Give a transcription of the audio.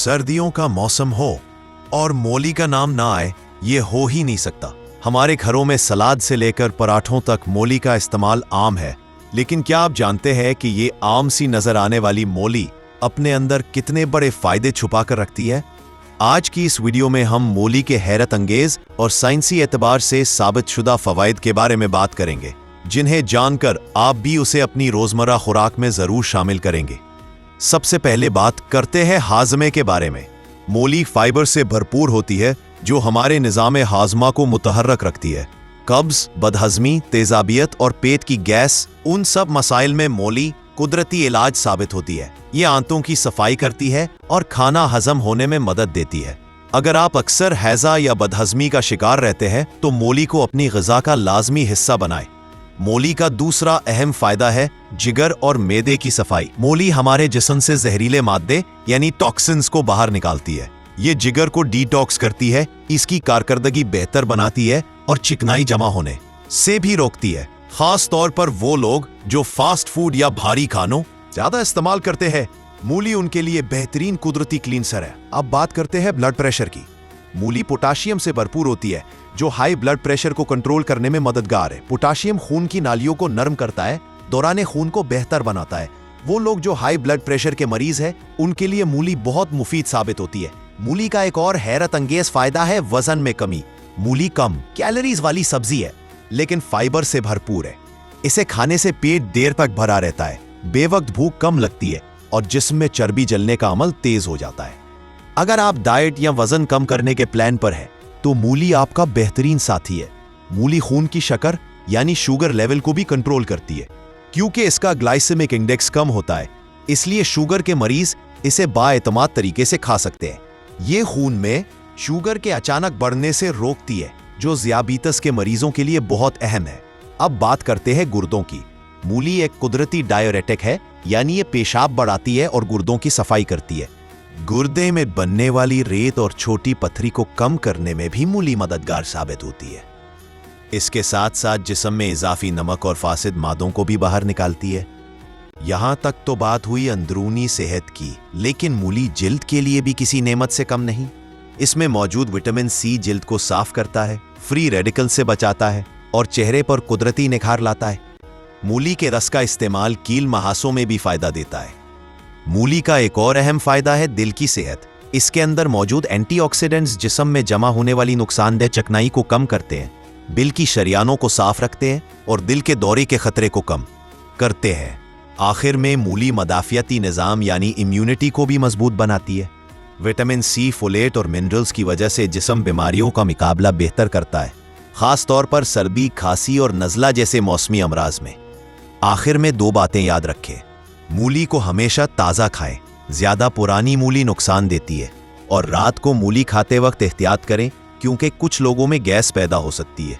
सर्दियों का मौसम हो और मूली का नाम ना आए, ये हो ही नहीं सकता। हमारे घरों में सलाद से लेकर पराठों तक मूली का इस्तेमाल आम है। लेकिन क्या आप जानते हैं कि ये आम सी नजर आने वाली मूली अपने अंदर कितने बड़े फायदे छुपा कर रखती है? आज की इस वीडियो में हम मूली के हैरत अंगेज और साइंसी एतबार से साबितशुदा फवायद के बारे में बात करेंगे, जिन्हें जानकर आप भी उसे अपनी रोजमर्रा खुराक में जरूर शामिल करेंगे। सबसे पहले बात करते हैं हाजमे के बारे में। मूली फाइबर से भरपूर होती है जो हमारे निज़ाम हाजमा को मुतहर्रक रखती है। कब्ज, बदहजमी, तेजाबियत और पेट की गैस, उन सब मसाइल में मूली कुदरती इलाज साबित होती है। ये आंतों की सफाई करती है और खाना हजम होने में मदद देती है। अगर आप अक्सर हैजा या बदहजमी का शिकार रहते हैं तो मूली को अपनी ग़िज़ा का लाजमी हिस्सा बनाएं। मूली का दूसरा अहम फायदा है जिगर और मैदे की सफाई। मूली हमारे जिस्म से जहरीले मादे यानी टॉक्सिन्स को बाहर निकालती है। ये जिगर को डिटॉक्स करती है, इसकी कारकर्दगी बेहतर बनाती है और चिकनाई जमा होने से भी रोकती है। खास तौर पर वो लोग जो फास्ट फूड या भारी खानों ज्यादा इस्तेमाल करते हैं, मूली उनके लिए बेहतरीन कुदरती क्लींसर है। अब बात करते हैं ब्लड प्रेशर की। मूली पोटाशियम से भरपूर होती है जो हाई ब्लड प्रेशर को कंट्रोल करने में मददगार है। पोटाशियम खून की नालियों को नरम करता है, दौरान खून को बेहतर बनाता है। वो लोग जो हाई ब्लड प्रेशर के मरीज हैं, उनके लिए मूली बहुत मुफीद साबित होती है। मूली का एक और हैरत अंगेज फायदा है वजन में कमी। मूली कम कैलोरीज वाली सब्जी है लेकिन फाइबर से भरपूर है। इसे खाने से पेट देर तक भरा रहता है, बेवक्त भूख कम लगती है और जिस्म में चर्बी जलने का अमल तेज हो जाता है। अगर आप डाइट या वजन कम करने के प्लान पर है तो मूली आपका बेहतरीन साथी है। मूली खून की शक्कर यानी शुगर लेवल को भी कंट्रोल करती है। क्योंकि इसका ग्लाइसेमिक इंडेक्स कम होता है, इसलिए शुगर के मरीज इसे बाएतमाद तरीके से खा सकते हैं। ये खून में शुगर के अचानक बढ़ने से रोकती है, जो ज़ियाबीतस के मरीजों के लिए बहुत अहम है। अब बात करते हैं गुर्दों की। मूली एक कुदरती डायरेटिक है, यानी ये पेशाब बढ़ाती है और गुर्दों की सफाई करती है। गुर्दे में बनने वाली रेत और छोटी पत्थरी को कम करने में भी मूली मददगार साबित होती है। इसके साथ साथ जिस्म में इजाफी नमक और फासिद मादों को भी बाहर निकालती है। यहां तक तो बात हुई अंदरूनी सेहत की, लेकिन मूली जिल्द के लिए भी किसी नेमत से कम नहीं। इसमें मौजूद विटामिन सी जिल्द को साफ करता है, फ्री रेडिकल से बचाता है और चेहरे पर कुदरती निखार लाता है। मूली के रस का इस्तेमाल कील महासों में भी फायदा देता है। मूली का एक और अहम फायदा है दिल की सेहत। इसके अंदर मौजूद एंटीऑक्सीडेंट्स जिस्म में जमा होने वाली नुकसानदेह चिकनाई को कम करते हैं, दिल की शरियानों को साफ रखते हैं और दिल के दौरे के खतरे को कम करते हैं। आखिर में मूली मदाफियाती निज़ाम यानी इम्यूनिटी को भी मजबूत बनाती है। विटामिन सी, फोलेट और मिनरल्स की वजह से जिस्म बीमारियों का मुकाबला बेहतर करता है, खास तौर पर सर्दी, खांसी और नज़ला जैसे मौसमी अमराज में। आखिर में दो बातें याद रखें। मूली को हमेशा ताज़ा खाएं, ज़्यादा पुरानी मूली नुकसान देती है, और रात को मूली खाते वक्त एहतियात करें क्योंकि कुछ लोगों में गैस पैदा हो सकती है।